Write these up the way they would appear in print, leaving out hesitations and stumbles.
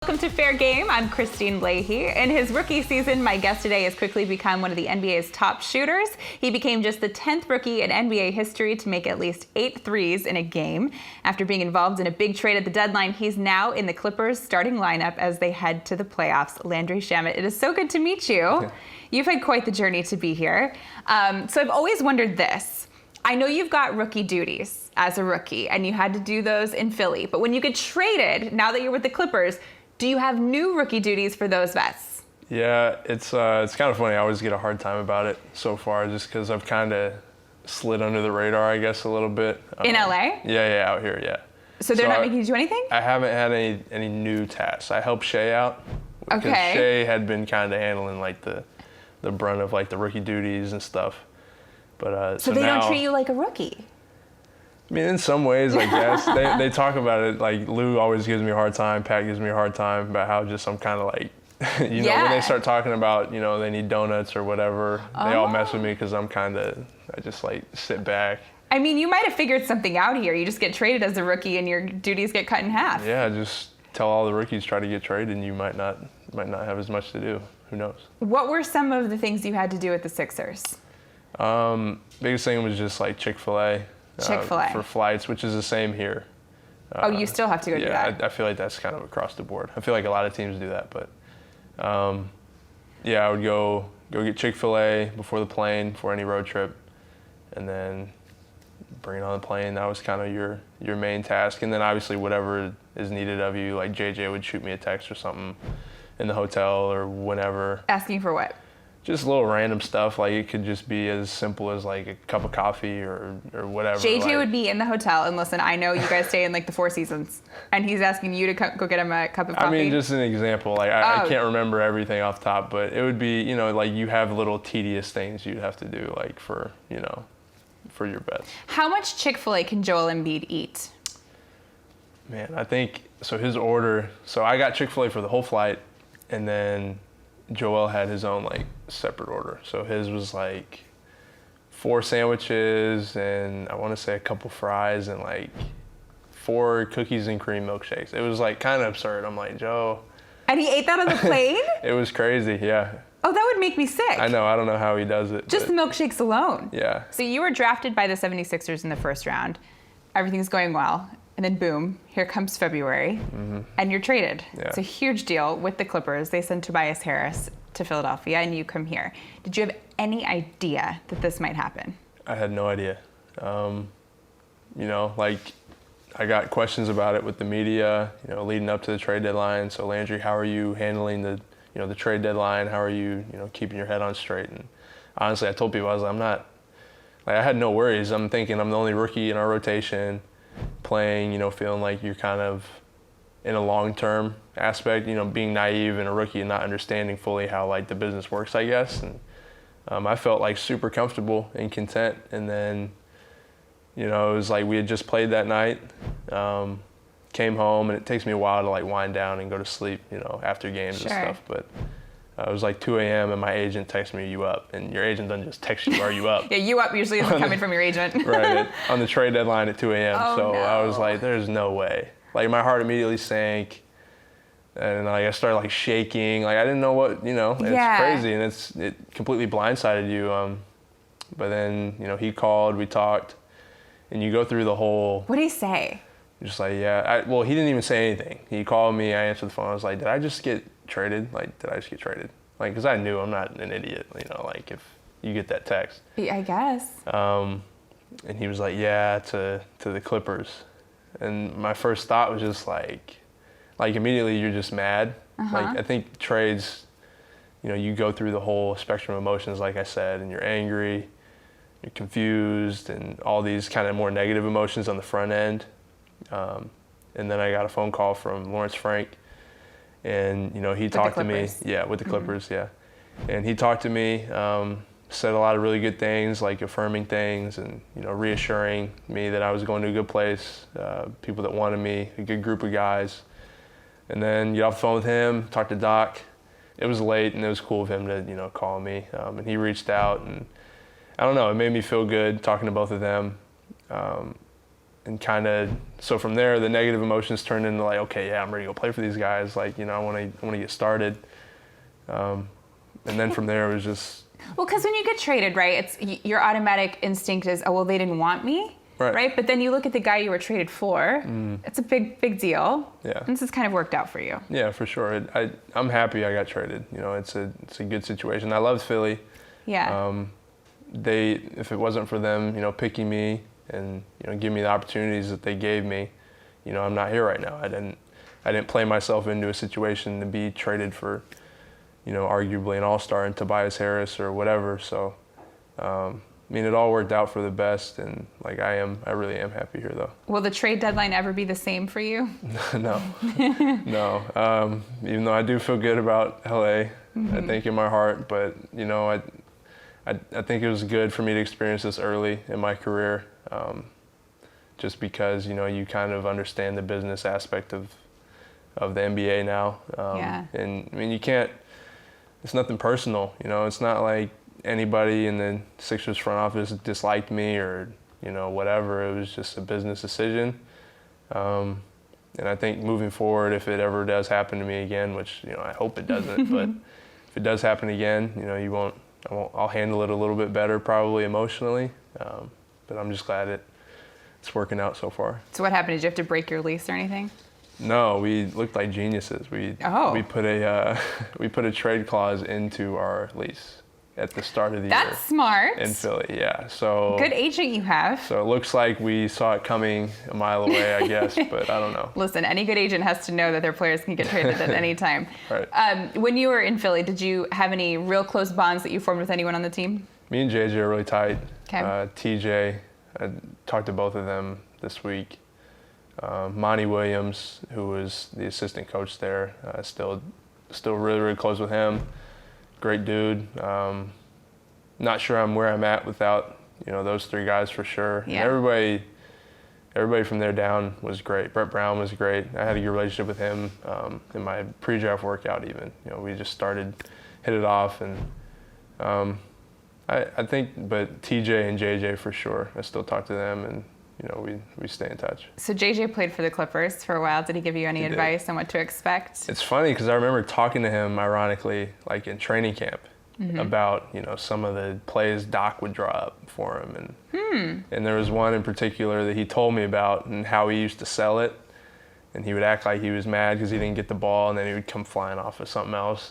Welcome to Fair Game. I'm Kristine Leahy. In his rookie season, my guest today has quickly become one of the NBA's top shooters. He became just the 10th rookie in NBA history to make at least 8 threes in a game. After being involved in a big trade at the deadline, he's now in the Clippers' starting lineup as they head to the playoffs. Landry Shamet, it is so good to meet you. Yeah. You've had quite the journey to be here. So I've always wondered this. I know you've got rookie duties as a rookie, and you had to do those in Philly. But when you get traded, now that you're with the Clippers, do you have new rookie duties for those vets? Yeah, it's kind of funny. I always get a hard time about it so far, just because I've kind of slid under the radar, I guess, a little bit. In LA? Yeah, out here, yeah. So they're not making you do anything? I haven't had any new tasks. I helped Shea out. Because okay. Shea had been kind of handling like the brunt of like the rookie duties and stuff. But so they don't treat you like a rookie? I mean, in some ways, I guess. they talk about it, like Lou always gives me a hard time, Pat gives me a hard time about how just I'm kind of like, you know, when they start talking about, you know, they need donuts or whatever, they all mess with me because I just like sit back. I mean, you might have figured something out here. You just get traded as a rookie and your duties get cut in half. Yeah, just tell all the rookies try to get traded and you might not have as much to do. Who knows? What were some of the things you had to do with the Sixers? Biggest thing was just like Chick-fil-A. For flights, which is the same here. You still have to go do that? Yeah, I feel like that's kind of across the board. I feel like a lot of teams do that, but yeah, I would go get Chick-fil-A before the plane, before any road trip, and then bring it on the plane. That was kind of your main task, and then obviously whatever is needed of you, like JJ would shoot me a text or something in the hotel or whenever. Asking for what? Just little random stuff, like it could just be as simple as like a cup of coffee or whatever. JJ would be in the hotel, and listen, I know you guys stay in like the Four Seasons, and he's asking you to go get him a cup of coffee. I mean, just an example. Like I can't remember everything off the top, but it would be, you know, like you have little tedious things you'd have to do, like for your bets. How much Chick-fil-A can Joel Embiid eat? Man, I think so. His order. So I got Chick-fil-A for the whole flight, and then Joel had his own like separate order. So his was like 4 sandwiches and I want to say a couple fries and like 4 cookies and cream milkshakes. It was like kind of absurd. I'm like, Joe. And he ate that on the plane? It was crazy, yeah. Oh, that would make me sick. I know. I don't know how he does it. Just the milkshakes alone. Yeah. So you were drafted by the 76ers in the first round. Everything's going well. And then boom, here comes February, and you're traded. Yeah. It's a huge deal with the Clippers. They send Tobias Harris to Philadelphia, and you come here. Did you have any idea that this might happen? I had no idea. You know, like I got questions about it with the media, you know, leading up to the trade deadline. So Landry, how are you handling the trade deadline? How are you, keeping your head on straight? And honestly, I told people, I was like, I had no worries. I'm thinking I'm the only rookie in our rotation. Playing, feeling like you're kind of in a long-term aspect, being naive and a rookie and not understanding fully how like the business works, I guess. And I felt like super comfortable and content. And then, it was like we had just played that night, came home, and it takes me a while to like wind down and go to sleep, after games and stuff. But it was like 2 a.m. and my agent texted me, "You up?" And your agent doesn't just text you, "Are you up?" Yeah, "You up" usually isn't coming from your agent. Right, on the trade deadline at 2 a.m. Oh, so no. I was like, "There's no way." Like my heart immediately sank, and like I started like shaking. Like I didn't know what, it's crazy, and it completely blindsided you. But then he called, we talked, and you go through the whole. What did he say? Just like well, he didn't even say anything. He called me, I answered the phone. I was like, "Did I just get traded? Like, did I just get traded?" Like, because I knew I'm not an idiot, like if you get that text. I guess. And he was like, "Yeah, to the Clippers." And my first thought was just like immediately you're just mad. Like I think trades, you go through the whole spectrum of emotions, like I said, and you're angry, you're confused, and all these kind of more negative emotions on the front end. And then I got a phone call from Lawrence Frank. And, he talked to me, with the Clippers, And he talked to me, said a lot of really good things, like affirming things and, reassuring me that I was going to a good place, people that wanted me, a good group of guys. And then get off the phone with him, talk to Doc. It was late and it was cool of him to, call me. And he reached out and I don't know, it made me feel good talking to both of them. kind of, so from there, the negative emotions turned into like, okay, yeah, I'm ready to go play for these guys. Like, you know, I want to get started. And then from there, it was just. Well, because when you get traded, right, it's your automatic instinct is, oh, well, they didn't want me, right? But then you look at the guy you were traded for. It's a big deal. Yeah. And this has kind of worked out for you. Yeah, for sure. I'm happy I got traded. You know, it's a good situation. I loved Philly. Yeah. If it wasn't for them, you know, picking me and, you know, giving me the opportunities that they gave me, you know, I'm not here right now. I didn't play myself into a situation to be traded for, you know, arguably an all-star in Tobias Harris or whatever. So, I mean, it all worked out for the best, and like I really am happy here though. Will the trade deadline ever be the same for you? No, no. Even though I do feel good about LA, I think in my heart, but you know, I think it was good for me to experience this early in my career, just because, you know, you kind of understand the business aspect of the NBA now. And I mean, it's nothing personal, you know, it's not like anybody in the Sixers front office disliked me or, you know, whatever. It was just a business decision. And I think moving forward, if it ever does happen to me again, which, you know, I hope it doesn't, but if it does happen again, you know, I'll handle it a little bit better, probably emotionally. But I'm just glad it's working out so far. So what happened? Did you have to break your lease or anything? No, we looked like geniuses. We put a trade clause into our lease at the start of the year. That's smart. In Philly, yeah. So good agent you have. So it looks like we saw it coming a mile away, I guess, but I don't know. Listen, any good agent has to know that their players can get traded at any time. Right. When you were in Philly, did you have any real close bonds that you formed with anyone on the team? Me and JJ are really tight. Okay. TJ, I talked to both of them this week. Monty Williams, who was the assistant coach there, still really close with him. Great dude. Not sure I'm where I'm at without, you know, those three guys for sure. Yeah. And everybody from there down was great. Brett Brown was great. I had a good relationship with him in my pre-draft workout even. You know, we just hit it off, and I think, but TJ and JJ for sure. I still talk to them, and you know, we stay in touch. So JJ played for the Clippers for a while. Did he give you any advice on what to expect? It's funny because I remember talking to him, ironically, like in training camp, about, you know, some of the plays Doc would draw up for him, and there was one in particular that he told me about and how he used to sell it, and he would act like he was mad because he didn't get the ball, and then he would come flying off of something else,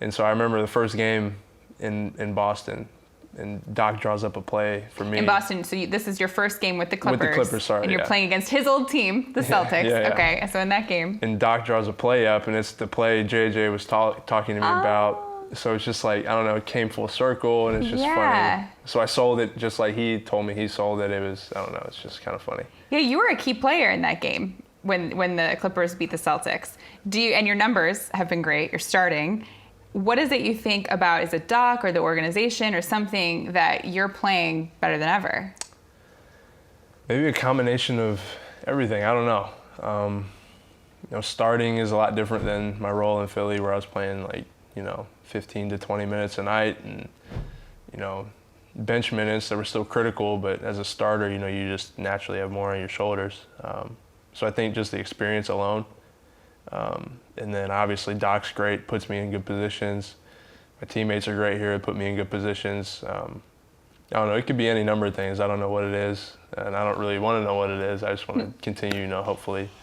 and so I remember the first game in Boston. And Doc draws up a play for me. In Boston, so this is your first game with the Clippers. With the Clippers, sorry. And you're playing against his old team, the Celtics. Yeah. Okay, so in that game. And Doc draws a play up, and it's the play JJ was talking to me about. So it's just like, I don't know, it came full circle, and it's just funny. So I sold it just like he told me he sold it. It was, I don't know, it's just kind of funny. Yeah, you were a key player in that game when the Clippers beat the Celtics. And your numbers have been great. You're starting. What is it you think about? Is it Doc or the organization or something that you're playing better than ever? Maybe a combination of everything. I don't know. You know, starting is a lot different than my role in Philly, where I was playing like, you know, 15 to 20 minutes a night, and you know, bench minutes that were still critical. But as a starter, you know, you just naturally have more on your shoulders. So I think just the experience alone. And then obviously Doc's great, puts me in good positions. My teammates are great here, put me in good positions. I don't know, it could be any number of things. I don't know what it is, and I don't really want to know what it is. I just want to continue, you know, hopefully